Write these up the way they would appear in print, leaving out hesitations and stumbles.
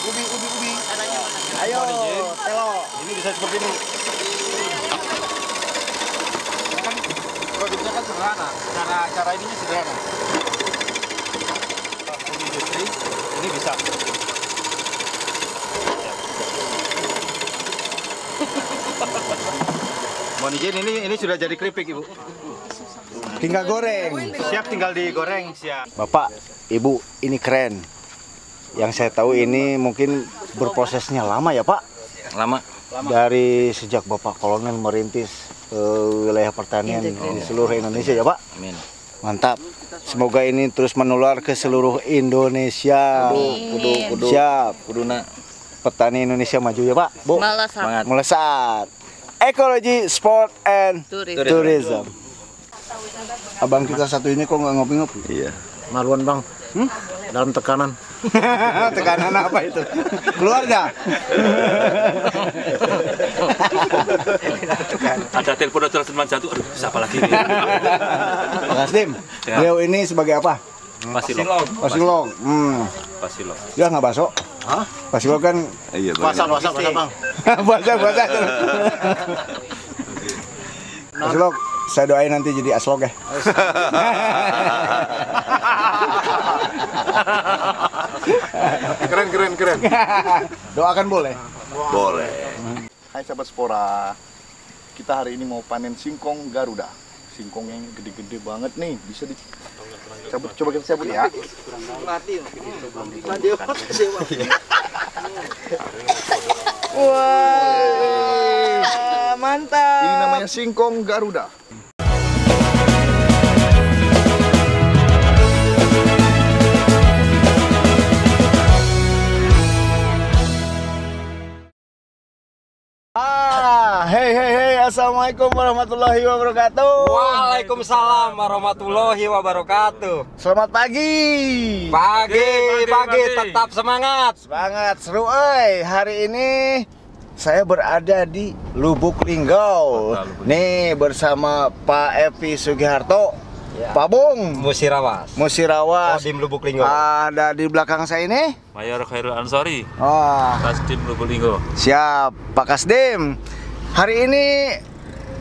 Ubi. Ayo, telo. Ini bisa seperti ini. Kan produknya kan sederhana. Cara ininya sederhana. Ubi industri ini bisa. Mohon izin, ini sudah jadi keripik, Ibu. Tinggal goreng. Siap, tinggal digoreng, siap. Bapak, Ibu, ini keren. Yang saya tahu ini mungkin berprosesnya lama ya, Pak? Lama. Dari sejak Bapak Kolonel merintis wilayah pertanian di seluruh Indonesia ya, Pak? Amin. Mantap. Semoga ini terus menular ke seluruh Indonesia. Kudu. Siap. Kuduna. Petani Indonesia maju ya, Pak? Bu? Semangat. Melesat. Ekologi, sport, and tourism. Abang kita satu ini kok nggak ngopi-ngopi? Iya. Maluan bang, dalam tekanan. Tekanan apa itu? Keluarga? Ada telepon dari teman satu, aduh siapa lagi ini? Pak Kasdim, beliau ini sebagai apa? Pasilog. Pasilog. Pasilog. Ya nggak bakso? Hah? Pasilog kan Iya. Puasa bang. puasa. Pasilog, saya doain nanti jadi aslog ya. Keren. Doakan boleh? Boleh. Hai sahabat Spora, kita hari ini mau panen singkong Garuda. Singkong yang gede-gede banget nih, bisa dicabut. Coba kita cabut ya. Wah, mantap. Ini namanya singkong Garuda. Hey, assalamualaikum warahmatullahi wabarakatuh. Waalaikumsalam warahmatullahi wabarakatuh. Selamat pagi. Pagi, tetap semangat. Semangat, seru Hari ini saya berada di Lubuk Linggau. Nih bersama Pak Epi Sugiharto, Pak Bung Musirawas. Kodim Lubuk Linggau. Ada di belakang saya ini Mayor Khairul Ansori, Oh, Kasdim Lubuk Linggau. siap Pak Kasdim. Hari ini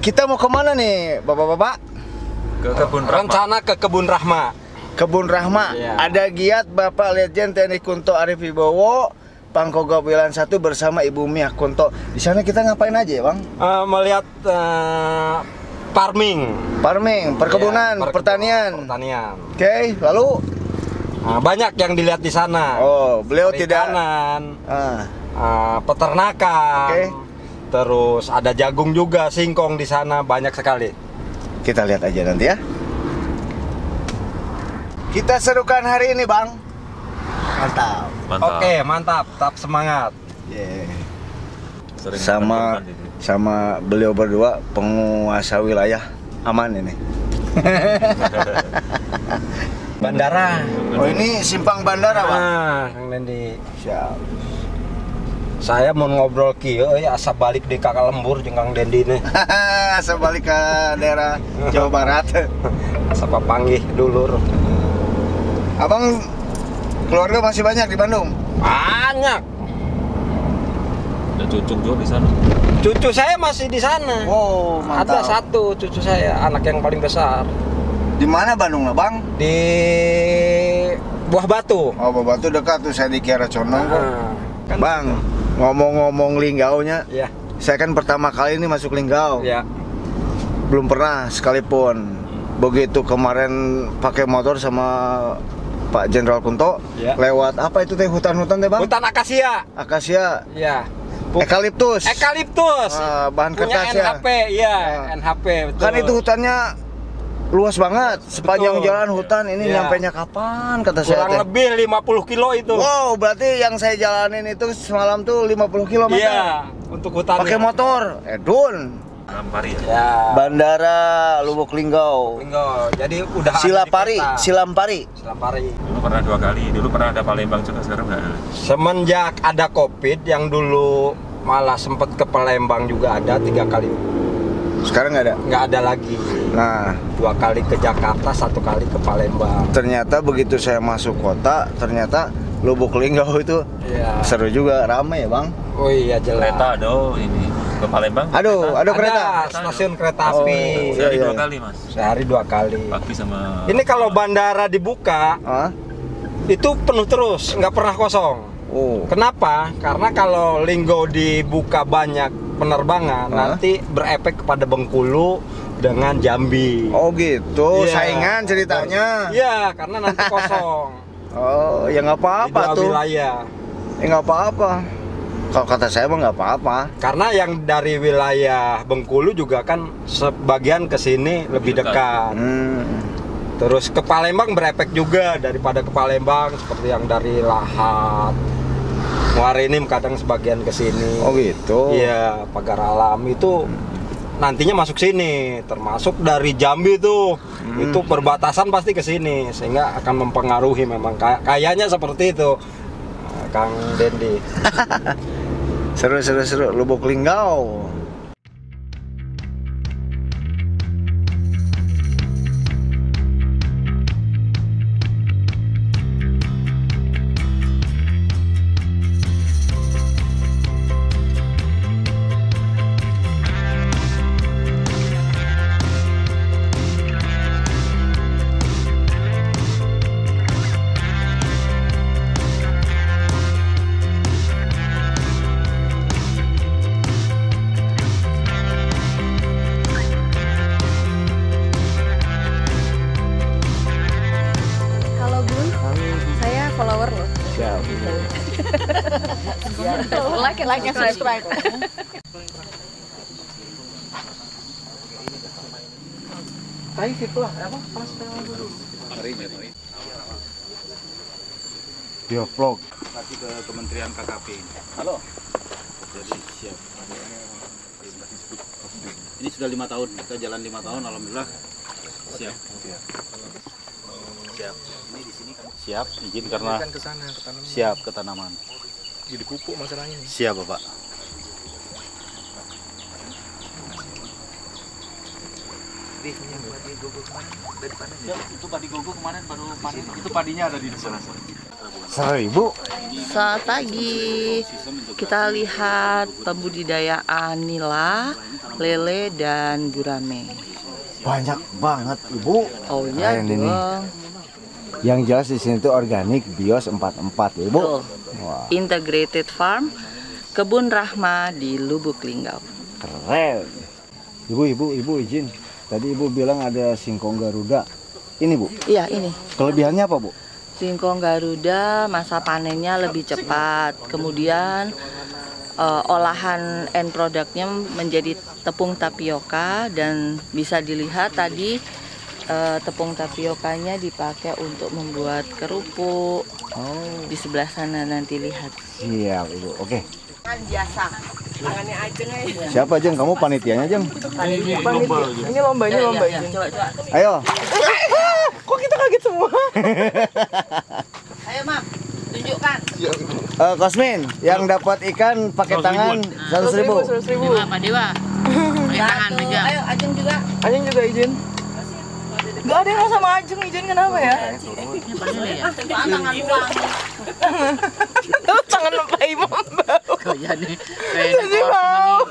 kita mau kemana nih Bapak-bapak? Ke Kebun Rahma. Rencana ke Kebun Rahma. Kebun Rahma. Iya. Ada giat Bapak Legend TNI Kunto Arif Wibowo, Pangkogap Wilan 1 bersama Ibu Mia Kunto. Di sana kita ngapain aja ya, Bang? Melihat farming, Perkebunan, Iya, pertanian. Oke, lalu banyak yang dilihat di sana. oh, beliau tidak Perikanan, peternakan. Oke. Terus ada jagung juga, singkong di sana banyak sekali. kita lihat aja nanti ya. Kita serukan hari ini, Bang. Mantap. Mantap. Oke, mantap, tetap semangat. Yeah. Sering Sama menonton itu. sama beliau berdua penguasa wilayah aman ini. Bandara. Oh, ini simpang bandara, Bang. Kang Dendi. Siap. Saya mau ngobrol kieu asa balik di Kakak Lembur jeung Kang Dendi nih. Saya balik ke daerah Jawa Barat. Asa papanggih dulur. Abang keluarga masih banyak di Bandung? Banyak. Ada cucung juga di sana. Cucu saya masih di sana. Wow, mantap. Ada satu cucu saya, anak yang paling besar. Di mana Bandung lah, Bang? Di Buah Batu. Oh, Batu dekat tuh, saya di Kiara Condong kok. Kan Bang, ngomong-ngomong Linggaunya, Ya, saya kan pertama kali ini masuk Linggau. ya. Belum pernah sekalipun. Begitu kemarin pakai motor sama Pak Jenderal Kunto, Ya. lewat apa itu teh hutan-hutan teh, Bang? Hutan akasia. Akasia, Ya. ekaliptus. Ekaliptus. Bahan Punya kertas ya. NHP, iya, Ah. NHP betul. Kan itu hutannya luas banget, sepanjang Betul. jalan hutan ini Ya. nyampainya kapan kata saya kurang teh? lebih 50 kilo itu. Wow, berarti yang saya jalanin itu semalam tuh 50 km. Iya, untuk hutan. Pakai motor, Edun. Ampari ya. Ya. Bandara Lubuk Linggau. Linggau. Jadi udah Silampari, ada di peta. Silampari. Silampari. Dulu pernah 2 kali. Dulu pernah ada Palembang juga, sekarang nggak ada. Semenjak ada Covid yang dulu malah sempat ke Palembang juga ada 3 kali. Sekarang nggak ada. Nggak ada lagi. Nah, 2 kali ke Jakarta, 1 kali ke Palembang. ternyata begitu saya masuk kota, ternyata Lubuk Linggau itu Iya. seru juga, ramai ya bang. Oh iya jelas. Kereta ada ini ke Palembang. Aduh, ada kereta. Stasiun kereta api. Sehari Iya, 2 iya. kali mas. Sehari 2 kali. Pagi sama. Ini kalau bandara dibuka Hah? itu penuh terus, nggak pernah kosong. Oh, Kenapa? Karena kalau Linggo dibuka banyak penerbangan, Hah? nanti berefek kepada Bengkulu dengan Jambi. oh gitu, Iya. saingan ceritanya. Iya, karena nanti kosong. Oh, ya nggak Di apa-apa dua tuh. wilayah. Ya nggak apa-apa. Kalau kata saya mah nggak apa-apa. Karena yang dari wilayah Bengkulu juga kan sebagian ke sini lebih dekat. Terus ke Palembang berefek juga daripada ke Palembang seperti yang dari Lahat, Muarinim kadang sebagian ke sini. Oh gitu. Iya, Pagar Alam itu nantinya masuk sini, termasuk dari Jambi tuh. Itu perbatasan pasti ke sini sehingga akan mempengaruhi memang kayaknya seperti itu. Kang Dendi. Seru. Lubuk Linggau. Halo Bun, saya follower loh. Siap. Like and subscribe. Dia vlog. Nanti ke Kementerian KKP. Halo. Jadi siap. Ini sudah 5 tahun, kita jalan 5 tahun, alhamdulillah siap. Siap. Ini di sini kan siap, izin karena siap ke tanaman. Jadi pupuk masalahnya. Siap Bapak. Itu padi gogo kemarin baru panen, itu padinya ada di sana. 1.000. Selamat pagi. Kita lihat pembudidayaan nila, lele, dan gurame. Banyak banget ibu. Oh iya Keren ini. dong. Yang jelas di sini tuh organik bios 44 ya, ibu. Betul. Wah, Integrated Farm, Kebun Rahma di Lubuk Linggau. keren. Ibu izin. Tadi ibu bilang ada singkong Garuda. Ini bu, Iya ini. kelebihannya apa bu? Singkong Garuda masa panennya lebih cepat. Kemudian olahan end produknya menjadi tepung tapioka dan bisa dilihat tadi tepung tapiokanya dipakai untuk membuat kerupuk. Oh, Di sebelah sana nanti lihat. siap ibu. Oke. Biasa. Tangannya Ajeng aja. Siapa Jeng? Kamu panitianya Jeng? Ini lombanya lomba ini. Coba. Ayo. Kok kita kaget semua? Ayo, Mam. Tunjukkan. Kosmin, yang dapat ikan pakai tangan 100.000. 100.000. Pak Dewa. Tangan juga. Ayo, Ajeng juga. Ajeng juga izin. Gak ada yang sama Ajeng, izin kenapa ya? Tangan uang. Tangan Pak Imam bau. Jadi Jadi bau.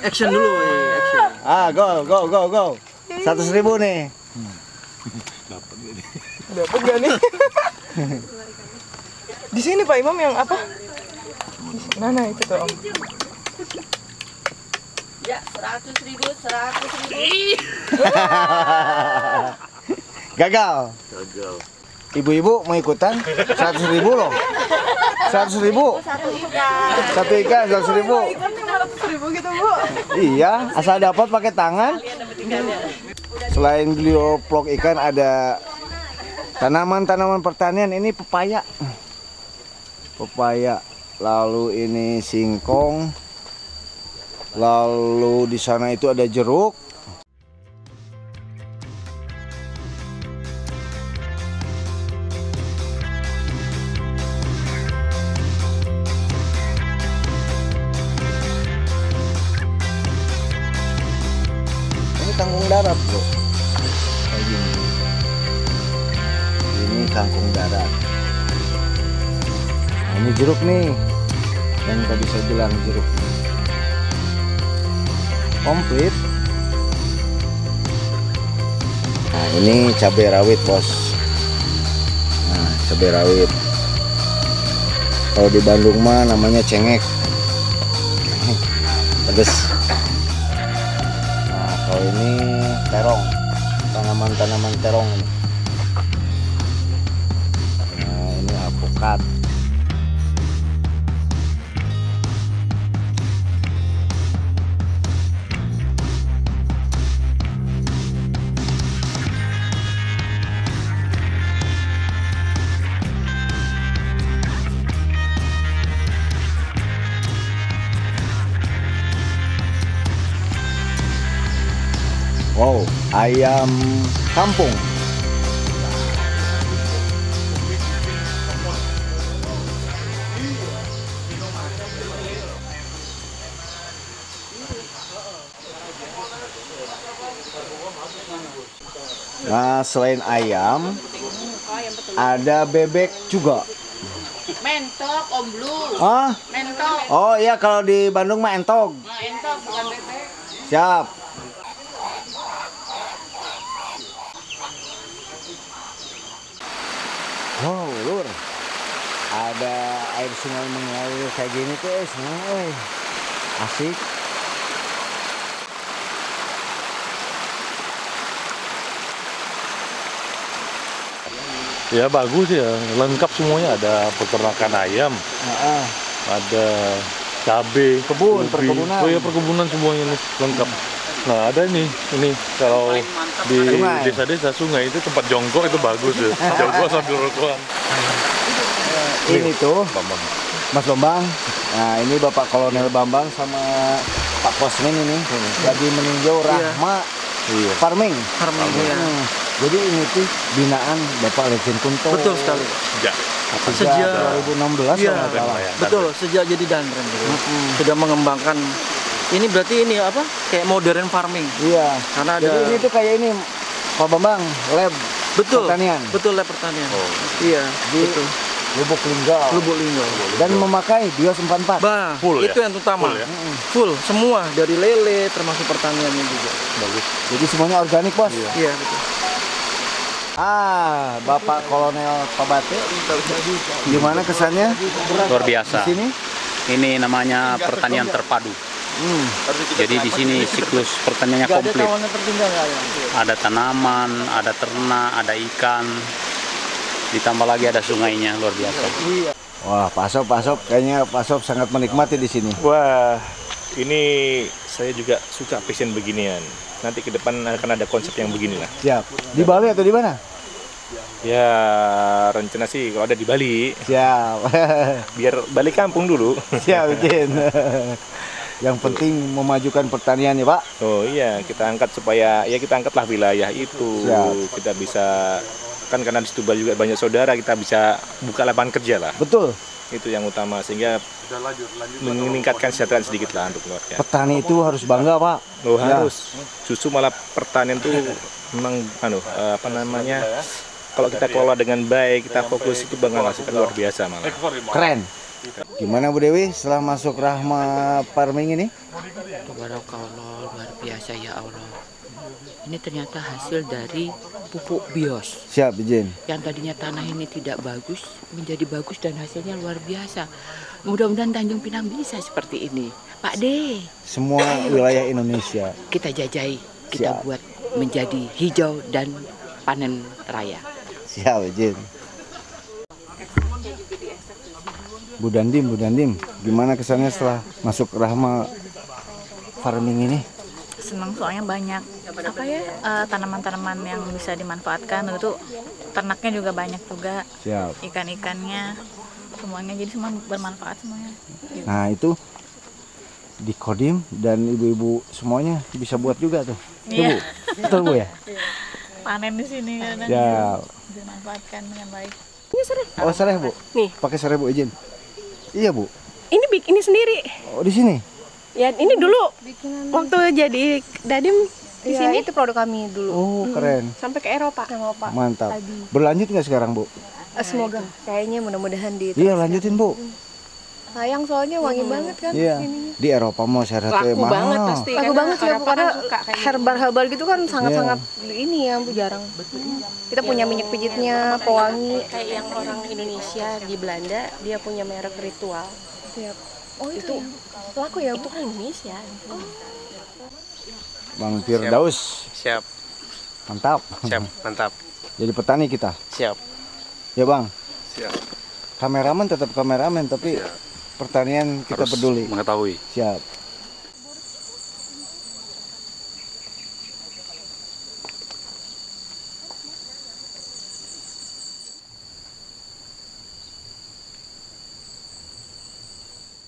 action dulu, action. Go. 100.000 nih. Dapat gak nih? Di sini Pak Imam yang apa? Nah itu tuh Om. Ya, 100.000. Gagal. Ibu-ibu mau ikutan? 100.000 loh. 100.000. Satu ikan 100.000. 100.000 gitu Bu. Iya, asal dapat pakai tangan. Selain beliau vlog ikan ada tanaman-tanaman pertanian. Ini pepaya. Lalu ini singkong. Lalu di sana itu ada jeruk. Ini kangkung darat, bro. Kayak gini. Ini kangkung darat. Ini jeruk nih, yang tadi saya bilang jeruk. Komplit. Nah ini cabai rawit bos. Nah cabai rawit. Kalau di Bandung mah namanya cengek. Pedes. Nah kalau ini terong, tanaman terong ini. Nah ini alpukat. Wow, ayam kampung. Nah, selain ayam, ada bebek juga. Mentok, Om Blue. Ah? Mentok. Oh iya, kalau di Bandung mah entog. Nah, entok bukan bebek. Siap. Wow, lur. Ada air sungai mengalir kayak gini tuh, seneng, asik. Ya bagus ya, lengkap semuanya, ada peternakan ayam, ada cabai, Kebun, ubi. perkebunan. Oh ya perkebunan semuanya nih lengkap. Nah ada ini kalau di Sungai. desa-desa sungai itu tempat jongkok itu bagus ya, jongkok sambil rokokan. Ini tuh Bambang. Mas Bambang. Nah ini Bapak Kolonel Bambang sama Pak Posmin ini lagi meninjau Rahma Farming. Iya. Jadi ini tuh binaan Bapak Legend Kunto. Betul sekali. Ya. Sejak 2016 Iya, kalau nggak salah. betul, sejak jadi danren sudah mengembangkan. Ini berarti ini apa? Kayak modern farming. Iya. Karena ada Jadi ini tuh kayak ini Pak Bambang lab betul pertanian. Betul lab pertanian. Iya, Di betul. Lubuk Linggau. Lubuk Linggau. Dan memakai Bios 44. Bah, Full itu ya? yang utama. Full ya? Full, semua dari lele termasuk pertaniannya juga. Bagus. Jadi semuanya organik, Bos. Iya, betul. Ah, Bapak Kolonel Pabate. Gimana kesannya Luar biasa. di sini? Ini namanya pertanian terpadu. Jadi di sini siklus pertaniannya Nggak ada komplit. tawanan tertinggal nggak ya? Ada tanaman, ada ternak, ada ikan. Ditambah lagi ada sungainya, luar biasa. Wah, Pak Sob, kayaknya Pak Sob sangat menikmati di sini. Wah, ini saya juga suka passion beginian. Nanti ke depan akan ada konsep yang beginilah. Siap. Di Bali atau di mana? Ya, rencana sih kalau ada di Bali, Siap. biar balik kampung dulu. Siap, Jin. Yang penting memajukan pertanian ya, Pak. Oh iya, kita angkat supaya ya kita angkatlah wilayah itu. Siap. Kita bisa kan karena di situ juga banyak saudara, kita bisa buka lapangan kerja lah. Betul. Itu yang utama sehingga meningkatkan kesejahteraan sedikit lah untuk keluarga. Petani itu harus bangga, Pak. Oh Ya. harus. Justru malah pertanian tuh memang apa namanya? Kalau kita kelola dengan baik, kita fokus itu bakal menghasilkan luar biasa malah. Keren. Gimana Bu Dewi setelah masuk Rahma Farming ini? Tabarakallah, luar biasa ya Allah. Ini ternyata hasil dari pupuk bios. Siap, Jin. Yang tadinya tanah ini tidak bagus, menjadi bagus dan hasilnya luar biasa. Mudah-mudahan Tanjung Pinang bisa seperti ini. Pak D, Semua wilayah Indonesia. kita jajahi, kita Siap. buat menjadi hijau dan panen raya. Siap, Jin. Bu Dandim, gimana kesannya setelah masuk Rahma Farming ini? Senang soalnya banyak apa ya tanaman-tanaman yang bisa dimanfaatkan, itu ternaknya juga banyak juga, Siap. ikan-ikannya semuanya, jadi semua bermanfaat semuanya. Nah itu di Kodim dan ibu-ibu semuanya bisa buat juga tuh. Iya. Bu, betul Bu ya? Panen di sini kadang Siap. dimanfaatkan dengan baik. Ini sereh. Oh sereh Bu? Nih. Pakai sereh Bu izin? Iya Bu. Ini sendiri. Oh di sini? Ya ini dulu waktu jadi dadim di Iya, sini. itu produk kami dulu. Oh keren. Sampai ke Eropa. Mantap. Berlanjut nggak sekarang Bu? Semoga kayaknya mudah-mudahan di. Iya, lanjutin Bu. Sayang soalnya wangi banget kan Iya. ininya. Di Eropa mau saya rasa Laku banget mahal. pasti. Laku banget ya, karena herbal-herbal gitu kan sangat-sangat ini ya, Bu, jarang. Kita punya minyak pijitnya, pewangi. Kayak yang orang Indonesia di Belanda, dia punya merek Ritual. Siap. Oh itu laku ya, Bu? Itu kan Indonesia. Bang Firdaus. Siap. Mantap. Siap, mantap. Jadi petani kita. Siap. Ya Bang. Siap. Kameramen tetap kameramen, tapi pertanian kita Harus peduli. mengetahui. Siap.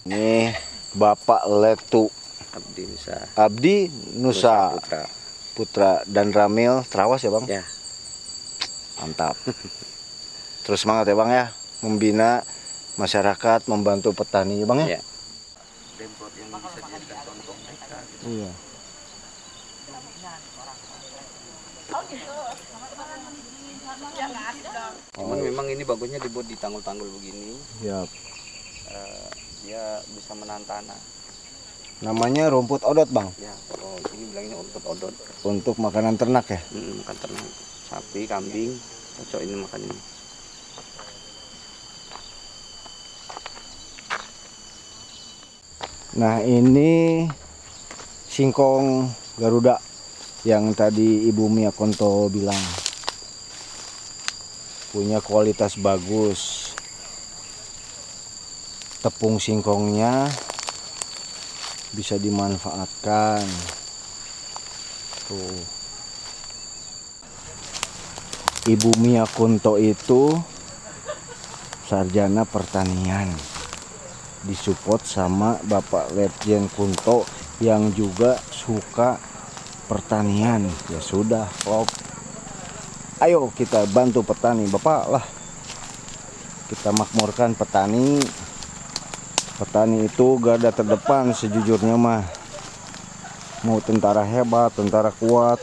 Nih Bapak Letu Abdi Nusa Putra dan Ramil Trawas ya Bang? Ya. Mantap. Terus semangat ya Bang ya, membina masyarakat, membantu petani ya Bang ya? Iya. Cuman memang ini bagusnya dibuat di tanggul-tanggul begini. Siap. Dia bisa menahan tanah. Namanya rumput odot Bang? Ya, kalau ini bilangnya rumput odot. Untuk makanan ternak ya? Makan ternak. Sapi, kambing, cocok ini makan ini. Nah ini singkong Garuda yang tadi Ibu Mia Konto bilang punya kualitas bagus. Tepung singkongnya bisa dimanfaatkan. Tuh. Ibu Mia Konto itu sarjana pertanian, disupport sama Bapak Letjen Kunto yang juga suka pertanian. Ya sudah, klop. Ayo kita bantu petani, Bapak lah. Kita makmurkan petani. Petani itu garda terdepan sejujurnya mah. Mau tentara hebat, tentara kuat,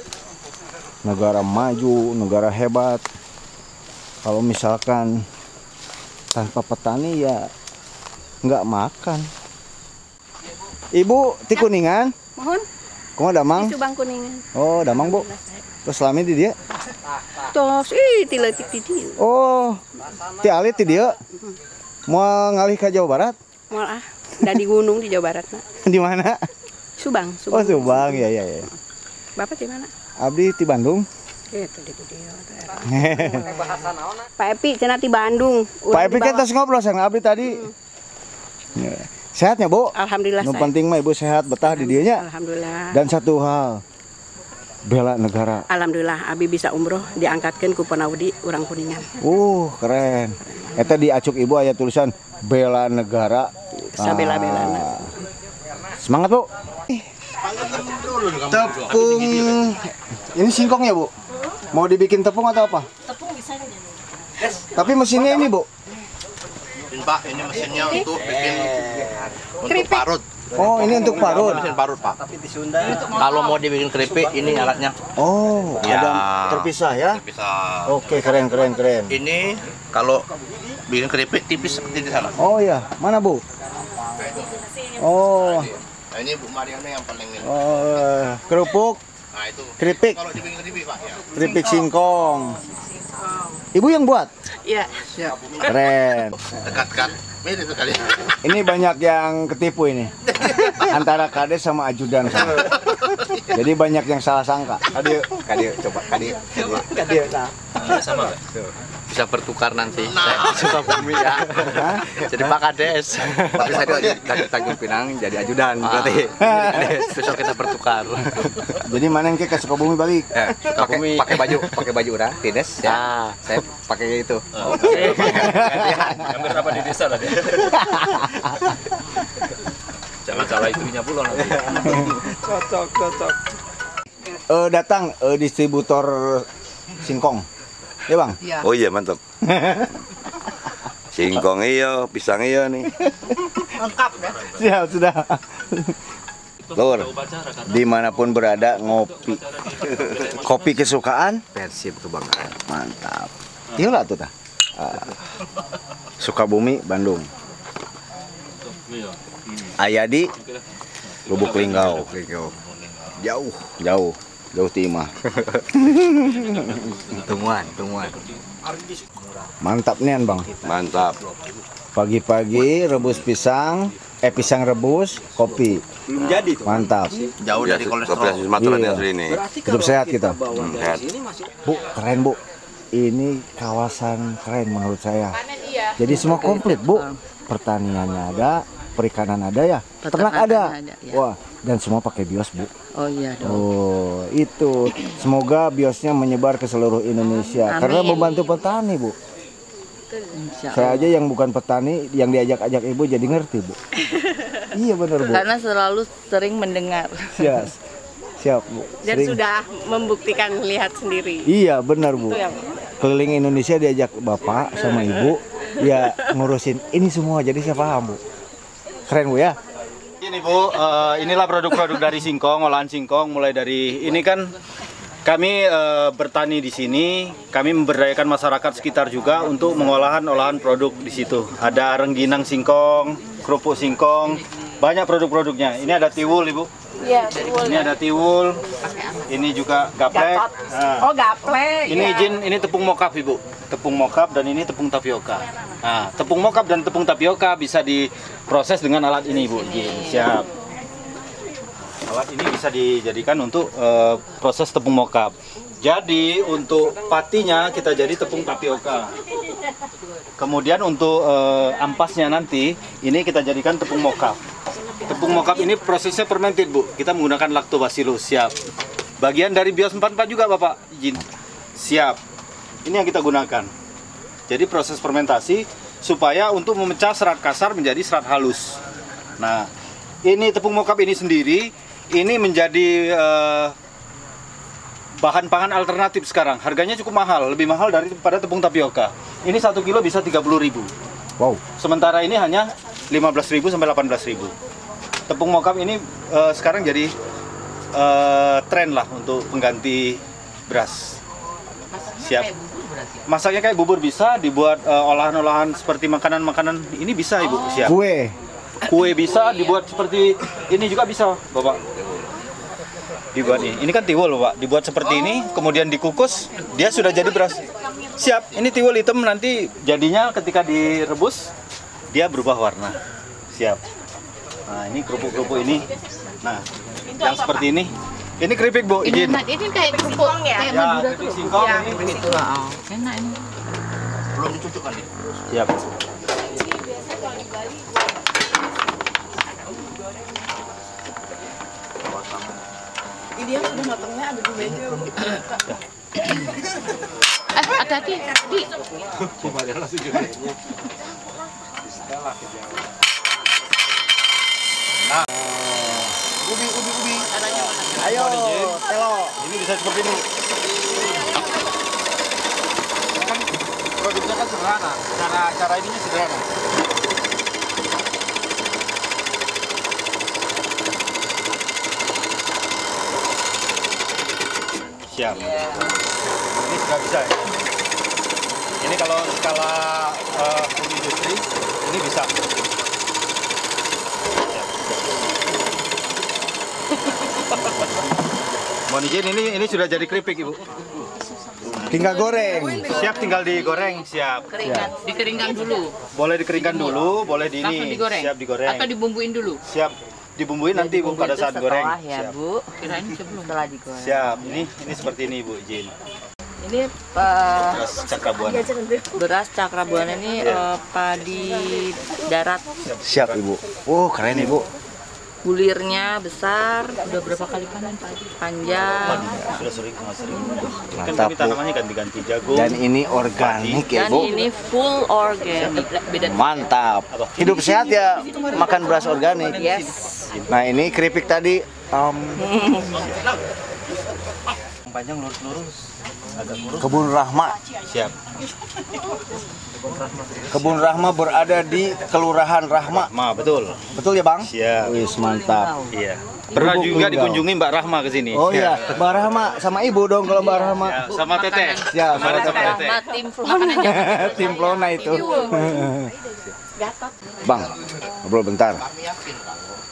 negara maju, negara hebat. Kalau misalkan tanpa petani ya nggak makan. Ibu ti Kuningan? Mohon. Kumaha Damang? Itu Bang Kuningan. Oh, Damang, Bu. Terus selama di dia? Tos ti leutik di dieu. Oh. Ti alit ti dia. Mau ngalih ke Jawa Barat? Moal da di gunung di Jawa Barat na. Di mana? Subang. Oh, Subang. Ya. Bapak di mana? Abdi ti Bandung. Itu di video. Pak Epi cenah ti Bandung. Pak Epi kan tos ngobrol sama Abdi tadi. Sehatnya Bu? Alhamdulillah. Nu penting mah Ibu sehat, betah di dieu nya. Alhamdulillah. Dan satu hal, bela negara. Alhamdulillah Abi bisa umroh diangkatkeun ku Panaudi urang Kuningan. Keren. Eta di acuk Ibu aya tulisan bela negara. Sabela-belana. Semangat Bu. Tepung ini singkong ya Bu? Mau dibikin tepung atau apa? Tepung bisa aja. Tapi mesinnya ini Bu? Pak, ini mesinnya untuk bikin untuk parut. Oh, ini untuk parut. Mesin parut, Pak. Kalau mau dibikin keripik, ini alatnya. Oh, Ya. ada terpisah ya? Bisa. Oke, keren. Ini kalau bikin keripik tipis seperti di sana. Oh ya, mana Bu? Oh, Nah, ini Bu Mariana yang paling ini. kerupuk, Nah, itu. keripik, Kalau dibikin keripik, Pak, ya. keripik singkong. Ibu yang buat? Iya. Keren. Dekat-dekat. Mirip sekali. Ini banyak yang ketipu ini. Antara kades sama ajudan. Jadi banyak yang salah sangka. Kadir, coba kadir. Sama nggak? Bisa bertukar nanti. Saya suka bumi ya. Jadi Pak Kades. Tapi saya dari Tanjung Pinang jadi ajudan berarti. Besok kita bertukar. Jadi mana yang ke Sukabumi balik? Pakai baju udah, Kades ya. Saya pakai itu. Hampir apa di desa tadi? Jangan salah istrinya pula nanti. Cocok. Datang distributor singkong. Ya Bang? Oh iya mantap. Singkong iya, pisang iya nih. Lengkap ya. Siap sudah. Lur, dimanapun berada ngopi. Kopi kesukaan? Persib Kebanggaan. Mantap. Iya lah tuh tah. Sukabumi, Bandung. Aya di Lubuk Linggau. Jauh timah. Tungguan. Mantap nih Bang. Mantap. Pagi-pagi rebus pisang rebus, kopi. Belum jadi tuh. Mantap. Jauh dari kolesterol. Sumatera Iya. asli ini. Hidup sehat kita. Sehat. Bu, keren Bu. Ini kawasan keren menurut saya. Jadi semua komplit Bu. Pertaniannya ada, perikanan ada ya, ternak ada. ya. Wah, dan semua pakai bios Bu. Oh iya dong. Oh, itu. Semoga biosnya menyebar ke seluruh Indonesia. Amin. Karena membantu petani Bu. Insya Saya aja yang bukan petani, yang diajak-ajak Ibu jadi ngerti Bu. Iya benar Bu. Karena selalu sering mendengar. Siap Bu. Dan Sering. sudah membuktikan lihat sendiri. Iya benar Bu. Itu yang Keliling Indonesia diajak Bapak sama Ibu, ya ngurusin ini semua, jadi saya paham Bu. Keren Bu ya. Ini Bu, inilah produk-produk dari singkong, olahan singkong. Mulai dari ini kan kami bertani di sini, kami memberdayakan masyarakat sekitar juga untuk olahan produk di situ. Ada rengginang singkong, kerupuk singkong, banyak produk-produknya. Ini ada tiwul Ibu. Iya, tiwul. Ini ada tiwul. Ini juga gaplek. Nah. Oh, gaplek. Ini izin, ini tepung mokap Ibu. Tepung mokap dan ini tepung tapioka. Nah, tepung mokap dan tepung tapioka bisa diproses dengan alat ini Ibu. Izin. Siap. Alat ini bisa dijadikan untuk proses tepung mokap. Jadi untuk patinya kita jadi tepung tapioka. Kemudian untuk ampasnya nanti ini kita jadikan tepung mokap. Tepung mokap ini prosesnya fermented Bu. Kita menggunakan lactobacillus. Siap. Bagian dari bios 44 juga Bapak. Izin. Siap. Ini yang kita gunakan. Jadi proses fermentasi supaya untuk memecah serat kasar menjadi serat halus. Nah, ini tepung mokap ini sendiri ini menjadi bahan pangan alternatif sekarang. Harganya cukup mahal, lebih mahal daripada tepung tapioka. Ini 1 kilo bisa 30.000. Wow. Sementara ini hanya 15.000 sampai 18.000. Tepung mokap ini sekarang jadi tren lah untuk pengganti beras. Siap. Masaknya kayak bubur bisa, dibuat olahan-olahan seperti makanan-makanan ini bisa Ibu. Siap. Kue bisa dibuat seperti ini juga bisa Bapak. Dibuat ini. Ini kan tiwul Bapak. Dibuat seperti ini, kemudian dikukus, dia sudah jadi beras. Siap. Ini tiwul hitam nanti jadinya ketika direbus dia berubah warna. Siap. Nah, ini kerupuk-kerupuk ini. Nah, yang seperti ini. Ini keripik Bu, izin. Ini kayak kerupuk ya? Kayak Madura tuh. Singkong Ya, ini. begitu. Enak ini. Belum dicucuk kan? Siap. Ini yang sudah matangnya ada di meja. Hati-hati. Di. Nah. Ubi. Ayo, telo. Ini bisa seperti ini. Kan produknya kan sederhana. Cara ininya sederhana. Siap. Ini sudah bisa ya. Ini kalau skala food industry ini bisa. Mohon izin, ini sudah jadi keripik Ibu. Tinggal goreng. Siap, tinggal digoreng. Siap. Dikeringkan dulu. Boleh dikeringkan dulu, boleh di Langsung ini. digoreng. Siap digoreng. Atau dibumbuin dulu. Siap. Dibumbuin nanti Bu pada saat goreng. Ya Siap. Bu. Kirain sebelum. Setelah digoreng. Siap. Ini seperti ini Bu, izin. Ini Beras cakrabuana. beras cakrabuana ini padi darat. Siap Ibu. Oh keren Ibu. Bulirnya besar, Udah berapa kali panen padi? panjang. Sudah sering. Kan Mantap, kami Bu. tanamannya ganti-ganti jagung. Dan ini organik ya Dan Bu. ini full organik. Beda. Mantap. Hidup sehat ya makan beras organik. Yes. Nah ini keripik tadi. Panjang lurus-lurus. Kebun Rahma. Siap. Kebun Rahma berada di Kelurahan Rahma. Betul. Betul ya Bang? Siap. Wis mantap. Iya. Pernah juga dikunjungi Mbak Rahma ke sini. Oh iya, Mbak Rahma sama Ibu dong kalau Mbak Rahma. Ya, sama Teteh. Ya, sama Teteh. Tim makanan Tim Plona itu. Bang, ngobrol bentar.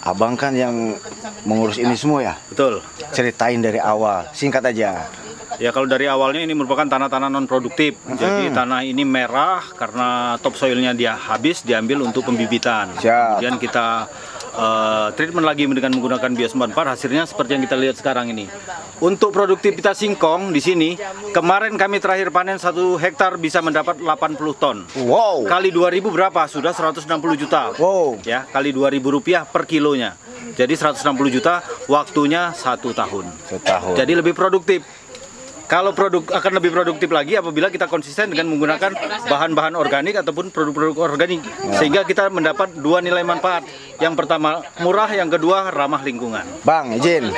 Abang kan yang mengurus ini semua ya? Betul. Ceritain dari awal, singkat aja. Ya kalau dari awalnya ini merupakan tanah-tanah non produktif. Jadi tanah ini merah karena topsoilnya dia habis diambil untuk pembibitan. Kemudian kita treatment lagi dengan menggunakan bios 44, hasilnya seperti yang kita lihat sekarang ini. Untuk produktivitas singkong di sini, kemarin kami terakhir panen 1 hektar bisa mendapat 80 ton. Wow. Kali 2.000 berapa? Sudah 160 juta. Wow. Ya, kali 2.000 rupiah per kilonya. Jadi 160 juta, waktunya 1 tahun. 1 tahun. Jadi lebih produktif. Kalau produk akan lebih produktif lagi apabila kita konsisten dengan menggunakan bahan-bahan organik ataupun produk-produk organik, sehingga kita mendapat 2 nilai manfaat. Yang pertama murah, yang kedua ramah lingkungan. Bang, izin.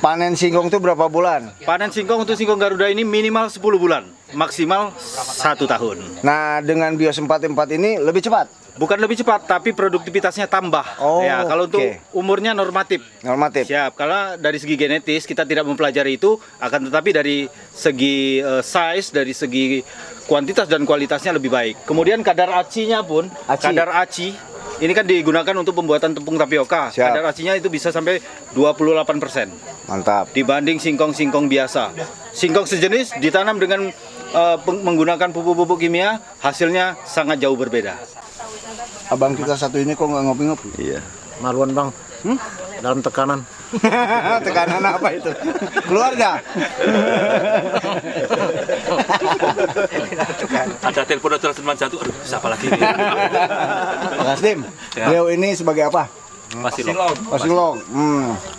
Panen singkong itu berapa bulan? Panen singkong untuk singkong Garuda ini minimal 10 bulan, maksimal 1 tahun. Nah, dengan bios 44 ini lebih cepat? Bukan lebih cepat, tapi produktivitasnya tambah. Oh, ya, kalau untuk umurnya normatif. Normatif. Siap. Karena dari segi genetis kita tidak mempelajari itu, akan tetapi dari segi size, dari segi kuantitas dan kualitasnya lebih baik. Kemudian kadar acinya pun, kadar aci ini kan digunakan untuk pembuatan tepung tapioka. Siap. Kadar acinya itu bisa sampai 28%. Mantap. Dibanding singkong-singkong biasa. Singkong sejenis ditanam dengan menggunakan pupuk-pupuk kimia, hasilnya sangat jauh berbeda. Abang kita satu ini kok nggak ngopi-ngopi? Iya. Maluan Bang. Dalam tekanan. Tekanan apa itu? Keluarga. Ada telepon dari teman jatuh. Aduh, siapa lagi ini? Pak Kasdim, beliau ini sebagai apa? Pasilog. Pasilog.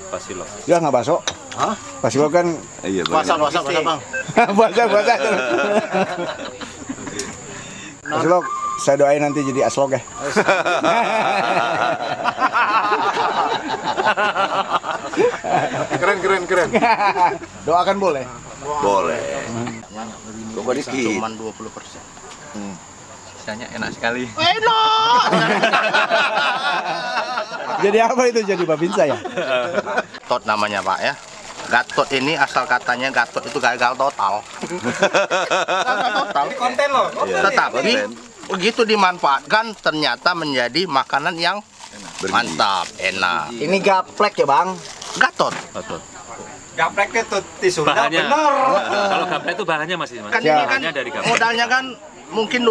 Pasilog. Dia nggak baso? Hah? Pasilog kan? Iya. Puasa Bang. Puasa. Pasilog, saya doain nanti jadi aslog ya. Keren. Doakan boleh? Boleh. Kok dikit? Cuman 20%. Sisanya enak sekali. Jadi apa itu jadi babinsa ya? Gatot namanya Pak ya. Gatot ini asal katanya Gatot itu gagal total. Gagal total. Konten loh. Tetapi begitu dimanfaatkan ternyata menjadi makanan yang mantap, enak. Ini gaplek ya Bang? Gatot. Gaplek itu tisunya Bahannya. benar. Kalau gaplek itu bahannya masih Kan ini kan bahannya dari gaplek. modalnya kan mungkin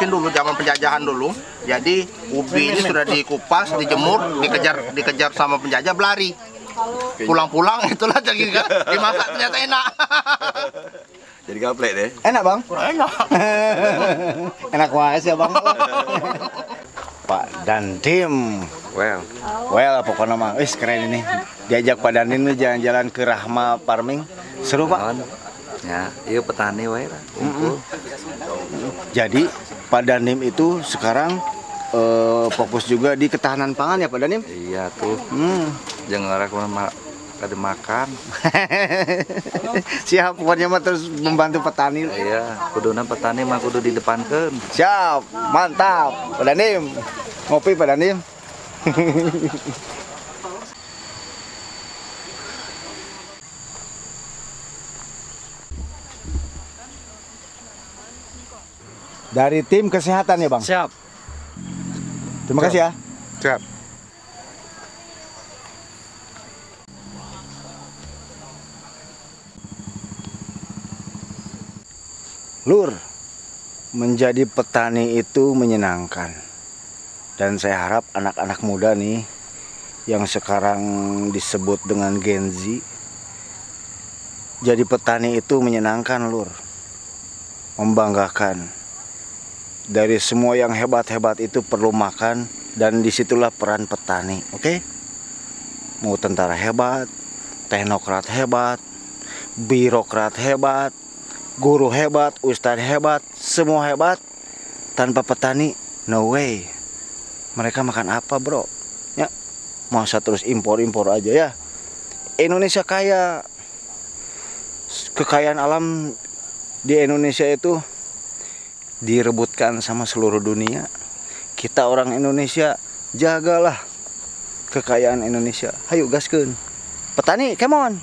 dulu zaman penjajahan dulu. Jadi ubi ini sudah dikupas, dijemur, dikejar sama penjajah, berlari. Pulang-pulang itulah jadi dimasak ternyata enak. Jadi gaplek deh. Enak Bang? Enak. Enak banget ya Bang. Pak Dandim. Well pokoknya mah. Wis keren ini. Diajak Pak Dandim nih jalan-jalan ke Rahma Farming. Seru Pak? Ya, iya petani wae lah. Jadi Pak Dandim itu sekarang fokus juga di ketahanan pangan ya Pak Dandim? Iya tuh. Jangan kada makan. Siap, pokoknya mah terus membantu petani. Iya, kuduna petani mah kudu di depankeun. Siap, mantap. Pak Dandim, ngopi Pak Dandim. Dari tim kesehatan ya Bang? Siap. Terima kasih ya. Siap. Lur, menjadi petani itu menyenangkan. Dan saya harap anak-anak muda nih yang sekarang disebut dengan Gen Z, jadi petani itu menyenangkan Lur. Membanggakan. Dari semua yang hebat-hebat itu perlu makan, dan disitulah peran petani, oke? Mau tentara hebat, teknokrat hebat, birokrat hebat, guru hebat, ustadz hebat, semua hebat. Tanpa petani, no way. Mereka makan apa bro? Ya, masa terus impor-impor aja ya? Indonesia kaya. kekayaan alam di Indonesia itu direbutkan sama seluruh dunia. Kita orang Indonesia, jagalah kekayaan Indonesia. Hayu gaskeun. Petani, come on.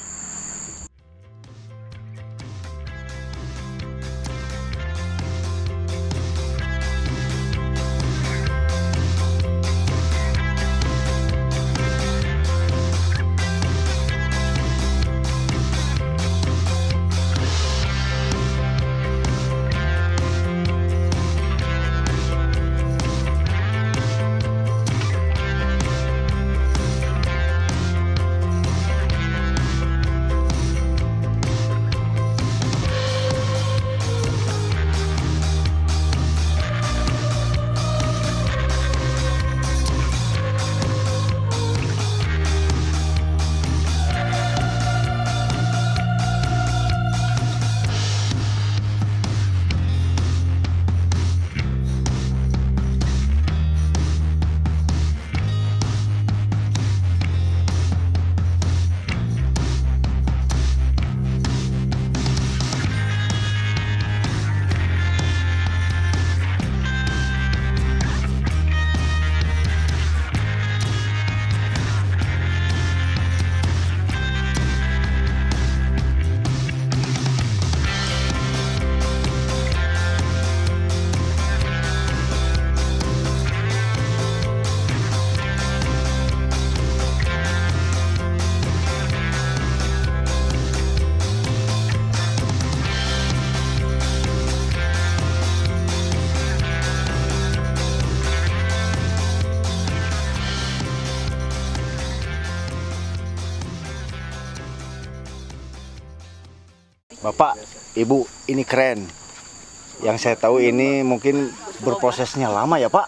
Bapak, Ibu, ini keren. Yang saya tahu ini mungkin berprosesnya lama ya Pak?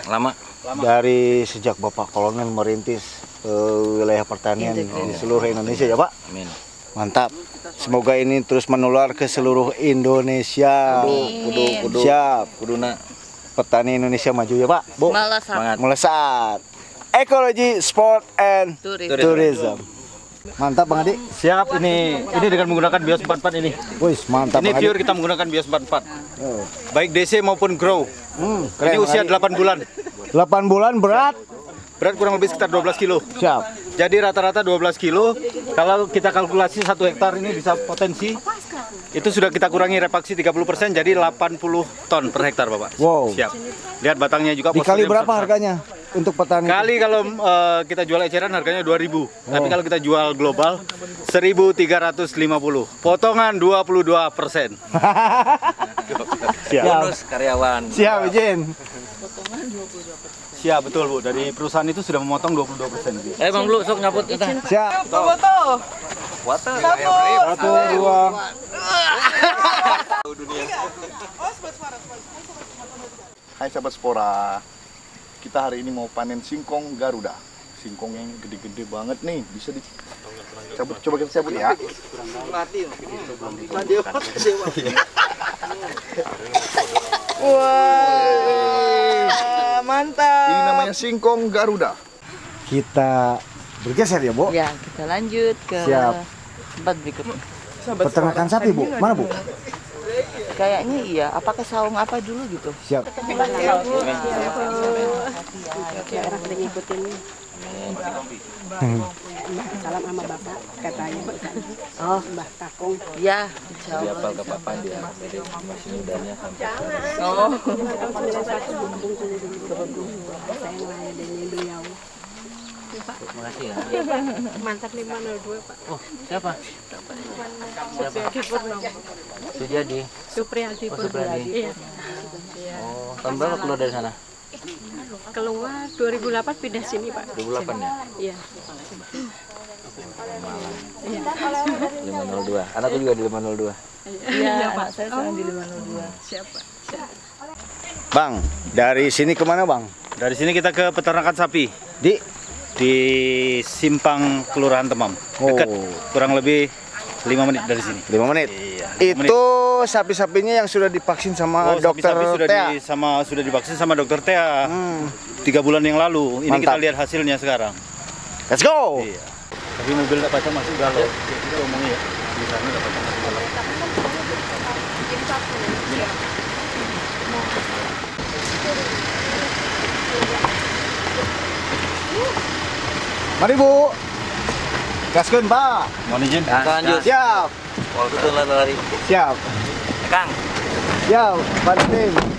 Lama. Dari sejak Bapak Kolonel merintis wilayah pertanian di seluruh Indonesia ya Pak? Amin. Mantap. Semoga ini terus menular ke seluruh Indonesia. Kudu. Siap. Kuduna. Petani Indonesia maju ya Pak? Bu? Melesat. Melesat. Ekologi, sport, and tourism. Mantap Bang Adi. Siap, ini dengan menggunakan BIOS 44 ini. Wih, mantap Ini Bang pure Adi. kita menggunakan BIOS 44. Baik DC maupun grow. Keren, Ini usia Bang Adi. 8 bulan. 8 bulan berat? Berat kurang lebih sekitar 12 kilo. Siap. Jadi rata-rata 12 kilo. Kalau kita kalkulasi 1 hektar ini bisa potensi, itu sudah kita kurangi repaksi 30%, jadi 80 ton per hektar Bapak. Wow. Siap. Lihat batangnya juga. Dikali posturnya berapa besar-besar. harganya untuk petani? Kali kalau kita jual eceran harganya 2.000. Tapi kalau kita jual global 1.350. Potongan 22%. Siap. Bonus karyawan. Siap, izin. Siap, betul Bu. Dari perusahaan itu sudah memotong 22%. Bang Lu sok nyabut kita. Siap. Foto. Satu, dua. Hai sahabat Spora, kita hari ini mau panen singkong Garuda. Singkong yang gede-gede banget nih, bisa dicabut. Coba kita cabut ya. Wah, mantap. Ini namanya singkong Garuda. Kita bergeser ya Bu? Ya, kita lanjut ke Siap. tempat berikutnya. Peternakan sapi Bu, mana Bu? Kayaknya iya, apakah saung apa dulu gitu? Siap. Salam sama bapak katanya. Oh, Mbah Kakung. ya. Siapa ke papa dia? Masih mudanya sampai. Oh. Saya ngelayanin beliau. Makasih ya. Mantap 502 Pak. Oh, siapa? Sujadi. Supriyadi. Oh, Supriyadi. Iya. Oh, tahun berapa keluar dari sana? Keluar 2008 pindah sini Pak. 2008 ya? Iya. Iya. 502. Anakku juga di 502. Iya, Pak. Saya sekarang di 502. Siapa? Bang, dari sini kemana Bang? Dari sini kita ke peternakan sapi di Simpang Kelurahan Temam. Dekat, kurang lebih 5 menit dari sini. 5 menit. Iya. Itu sapi-sapinya yang sudah divaksin sama dokter sapi-sapi Tea. sudah divaksin sama dokter Tea 3 bulan yang lalu. Ini Mantap. kita lihat hasilnya sekarang. Let's go. Iya. Tapi mobil tak pacang masuk galau. Kita omongnya ya. Di sana tak pacang masuk galau. Mari Bu. Gaskeun Pak. Mohon izin. Lanjut. Siap. Waktu itu lari. Siap. Kang. Siap, Pak Tim.